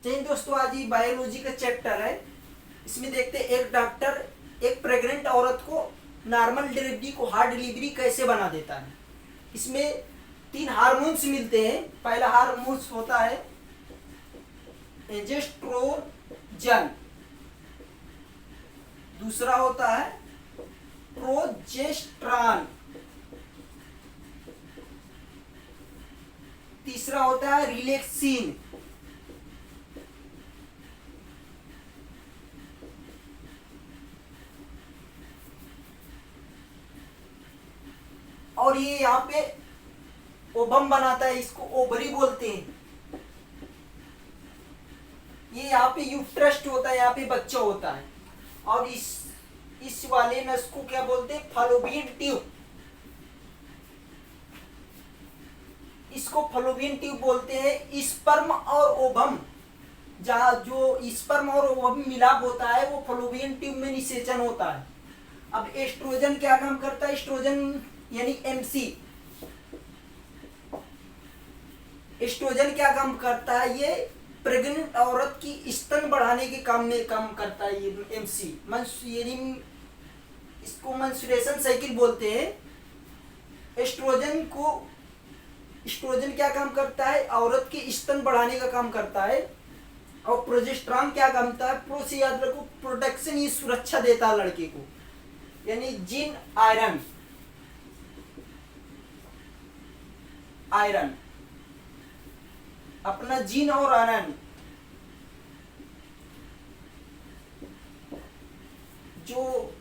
जय हिंद दोस्तों, आज ये बायोलॉजी का चैप्टर है। इसमें देखते हैं एक डॉक्टर एक प्रेग्नेंट औरत को नॉर्मल डिलीवरी को हार्ड डिलीवरी कैसे बना देता है। इसमें 3 हार्मोन्स मिलते हैं। पहला हार्मोन्स होता है एस्ट्रोजन, दूसरा होता है प्रोजेस्टेरॉन, तीसरा होता है रिलैक्सिन। और ये यहाँ पे ओवम बनाता है, इसको ओवरी बोलते हैं। ये यहाँ पे यूट्रस्ट होता है, यहाँ पे बच्चा होता है। और इस वाले नस को क्या बोलते हैं? Fallopian tube. इसको फलोपियन ट्यूब बोलते हैं। स्पर्म और ओवम, जहाँ जो स्पर्म और ओवम मिलाप होता है वो फलोपियन ट्यूब में निषेचन होता है। अब एस्ट्रोजन क्या काम करता है? एस्ट्रोजन यानी एमसी, एस्ट्रोजन क्या काम करता है? ये प्रेग्नेंट औरत की स्तन बढ़ाने के काम में काम करता है। ये एमसी यानी इसको मेंस्ट्रुएशन साइकिल बोलते हैं। एस्ट्रोजन क्या काम करता है? औरत के स्तन बढ़ाने का काम करता है। और प्रोजेस्टेरॉन क्या काम करता है? प्रो से याद रखो, प्रोटेक्शन, ये सुरक्षा देता है लड़के को, यानी जीन आयरन अपना जीन और आयरन। जो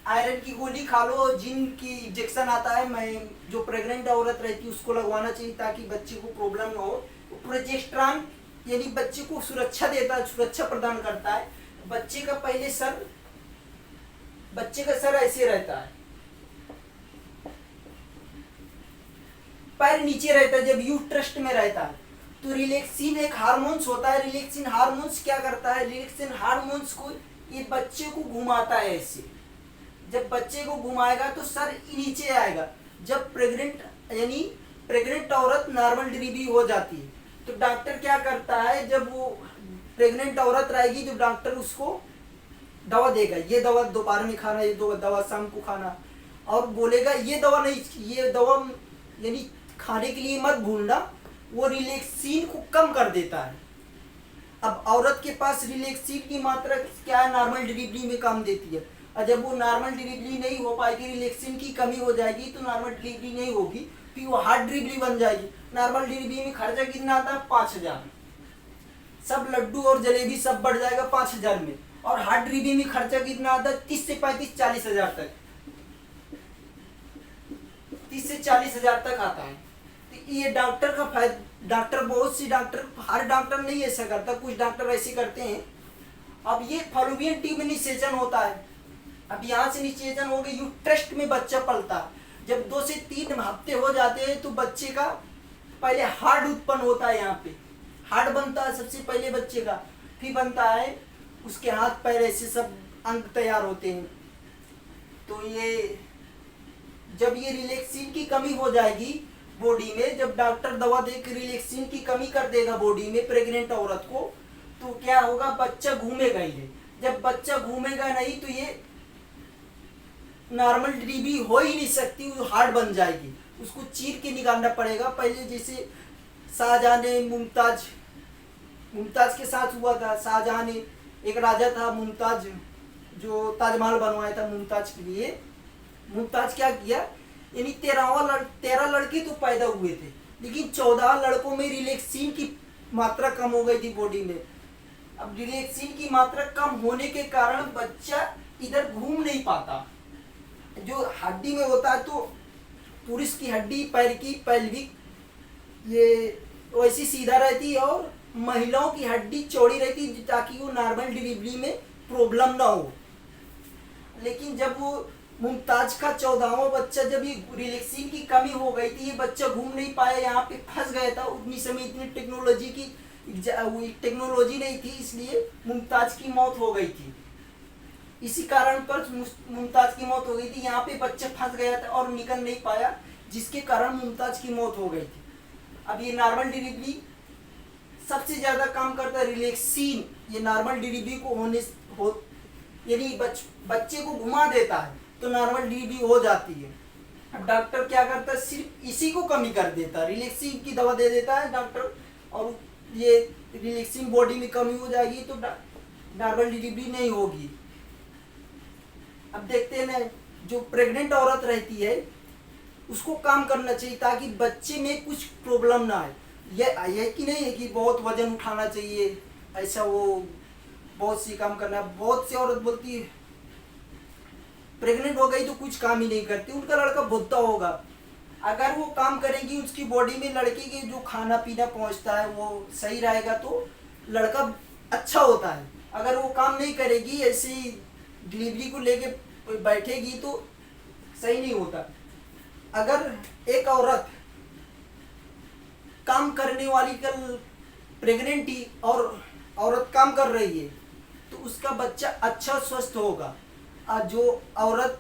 आयरन की गोली खा लो, जीन की इंजेक्शन आता है, मैं जो प्रेग्नेंट औरत रहती है उसको लगवाना चाहिए ताकि बच्चे को प्रॉब्लम ना हो। प्रोजेस्टेरॉन यानी बच्चे को सुरक्षा देता है, सुरक्षा प्रदान करता है। बच्चे का सर ऐसे रहता है, पैर नीचे रहता है जब यूट्रस्ट में रहता है। तो रिलैक्सिन एक हार्मोन्स होता है। रिलैक्सिन हार्मोन्स क्या करता है? रिलैक्सिन हार्मोन्स को ये बच्चे को घुमाता है ऐसे। जब बच्चे को घुमाएगा तो सर नीचे आएगा। जब प्रेग्नेंट औरत नॉर्मल डिलीवरी हो जाती है तो डॉक्टर क्या करता है? जब वो प्रेग्नेंट औरत रहेगी तो डॉक्टर उसको दवा देगा, ये दवा दोपहर में खाना, ये दवा शाम को खाना, और बोलेगा ये दवा नहीं, ये दवा यानी खाने के लिए मत भूलना। वो रिलैक्सिन को कम कर देता है। अब औरत के पास रिलैक्सिन की मात्रा क्या है? नॉर्मल डिलीवरी में काम देती है। और जब वो नॉर्मल डिलीवरी नहीं हो पाएगी, रिलैक्सिन की कमी हो जाएगी, तो नॉर्मल डिलीवरी नहीं होगी, फिर वो हार्ड डिलीवरी बन जाएगी। नॉर्मल डिलीवरी में खर्चा कितना आता है? 5000। सब लड्डू और जलेबी सब बढ़ जाएगा 5000 में। और हार्ड डिलीवरी में खर्चा कितना आता है? 30 से 35 40 हजार तक, 30 से 40 हजार तक आता है। तो ये डॉक्टर का फायदा। डॉक्टर, बहुत सी डॉक्टर, हर डॉक्टर नहीं ऐसा करता, कुछ डॉक्टर ऐसे करते हैं। अब ये फलोपियन ट्यूब में निषेचन होता है। अब यहाँ से निषेचन हो गए, यूट्रस्ट में बच्चा पलता है। जब 2 से 3 हफ्ते हो जाते हैं तो बच्चे का पहले हार्ड उत्पन्न होता है। यहाँ पे हार्ड बनता है सबसे पहले बच्चे का, फिर बनता है उसके हाथ पैर, ऐसे सब अंग तैयार होते हैं। तो ये जब ये रिलैक्सिन की कमी हो जाएगी बॉडी में, जब डॉक्टर दवा देकर रिलैक्सिन की कमी कर देगा बॉडी में प्रेग्नेंट औरत को, तो क्या होगा? बच्चा घूमेगा ही। जब बच्चा घूमेगा नहीं तो ये नॉर्मल डिलीवरी हो ही नहीं सकती, वो हार्ड बन जाएगी। उसको चीर के निकालना पड़ेगा। पहले जैसे शाहजहां ने मुमताज के साथ हुआ था। शाहजहां ने, एक राजा था मुमताज, जो ताजमहल बनवाया था मुमताज के लिए। मुमताज क्या किया, यानी 13 लड़के तो पैदा हुए थे, लेकिन 14 लड़कों में रिलैक्सिन की मात्रा कम हो गई थी बॉडी में। अब रिलैक्सिन की मात्रा कम होने के कारण बच्चा इधर घूम नहीं पाता। जो हड्डी में होता है, तो पुरुष की हड्डी, पैर की पेल्विक, ये वैसी सीधा रहती है, और महिलाओं की हड्डी चौड़ी रहती है ताकि वो नॉर्मल डिलीवरी में प्रॉब्लम ना हो। लेकिन जब वो मुमताज का 14वां बच्चा, जब ये रिलैक्सिन की कमी हो गई थी, ये बच्चा घूम नहीं पाया, यहाँ पे फंस गया था। उतनी समय इतनी टेक्नोलॉजी नहीं थी, इसलिए मुमताज की मौत हो गई थी। इसी कारण पर मुमताज की मौत हो गई थी। यहाँ पे बच्चा फंस गया था और निकल नहीं पाया, जिसके कारण मुमताज की मौत हो गई थी। अब ये नॉर्मल डिलीवरी सबसे ज्यादा काम करता है रिलैक्सिन, ये नॉर्मल डिलीवरी को यानी बच्चे को घुमा देता है तो नॉर्मल डिलीवरी हो जाती है। अब डॉक्टर क्या करता है, सिर्फ इसी को कमी कर देता है, रिलैक्सिन की दवा दे देता है डॉक्टर, और ये रिलैक्सिन बॉडी में कमी हो जाएगी तो नॉर्मल डिलीवरी नहीं होगी। अब देखते हैं ना, जो प्रेग्नेंट औरत रहती है उसको काम करना चाहिए ताकि बच्चे में कुछ प्रॉब्लम ना आए। ये कि नहीं है कि बहुत वजन उठाना चाहिए, ऐसा वो बहुत सी काम करना। बहुत सी औरत बोलती है प्रेग्नेंट हो गई तो कुछ काम ही नहीं करती, उनका लड़का भुट्टा होगा। अगर वो काम करेगी, उसकी बॉडी में लड़के के जो खाना पीना पहुंचता है वो सही रहेगा तो लड़का अच्छा होता है। अगर वो काम नहीं करेगी, ऐसे ही डिलीवरी को लेके बैठेगी तो सही नहीं होता। अगर एक औरत काम करने वाली कल प्रेग्नेंट ही और औरत काम कर रही है तो उसका बच्चा अच्छा स्वस्थ होगा। और जो औरत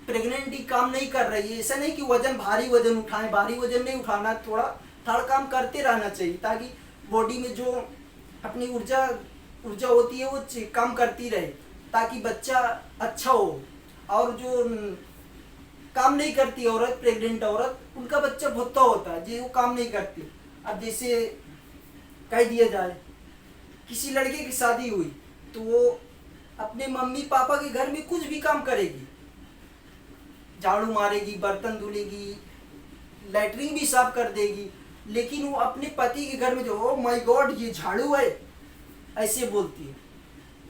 प्रेग्नेंट ही काम नहीं कर रही है, ऐसा नहीं कि भारी वजन उठाए, भारी वजन नहीं उठाना, थोड़ा काम करते रहना चाहिए ताकि बॉडी में जो अपनी ऊर्जा होती है वो काम करती रहे ताकि बच्चा अच्छा हो। और जो काम नहीं करती औरत, प्रेग्नेंट औरत, उनका बच्चा भुट्टा होता है जो वो काम नहीं करती। अब जैसे कह दिया जाए किसी लड़के की शादी हुई तो वो अपने मम्मी पापा के घर में कुछ भी काम करेगी, झाड़ू मारेगी, बर्तन धुलेगी, लैट्रिन भी साफ कर देगी, लेकिन वो अपने पति के घर में जो ओ माय गॉड ये झाड़ू है ऐसे बोलती है।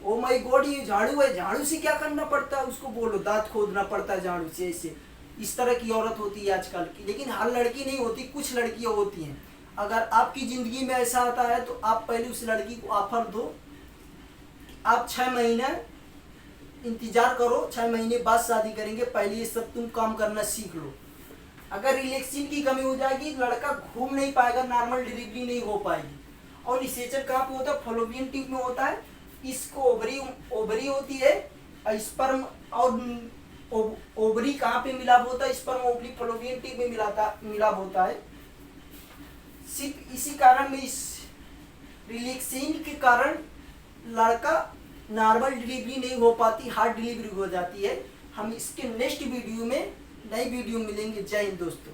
ओ माय गॉड ये झाड़ू है, झाड़ू से क्या करना पड़ता है, उसको बोलो दांत खोदना पड़ता है झाड़ू से, ऐसे इस तरह की औरत होती है आजकल की। लेकिन हर लड़की नहीं होती, कुछ लड़कियां होती हैं। अगर आपकी जिंदगी में ऐसा आता है तो आप पहले उस लड़की को ऑफर दो, आप 6 महीने इंतजार करो, 6 महीने बाद शादी करेंगे, पहले ये सब तुम काम करना सीख लो। अगर रिलैक्सिन की कमी हो जाएगी लड़का घूम नहीं पाएगा, नॉर्मल डिलीवरी नहीं हो पाएगी। और निषेचन कहाँ पे होता है, फलोपियन ट्यूब में होता है। इसको ओवरी होती है, स्पर्म और ओवरी कहाँ पे मिलाप होता है, स्पर्म ओवरी फलोपियन ट्यूब में मिलाप होता है। सिर्फ इसी कारण में इस रिलैक्सिन के कारण लड़का नॉर्मल डिलीवरी नहीं हो पाती, हार्ड डिलीवरी हो जाती है। हम इसके नेक्स्ट वीडियो में नई वीडियो मिलेंगे। जय हिंद दोस्तों।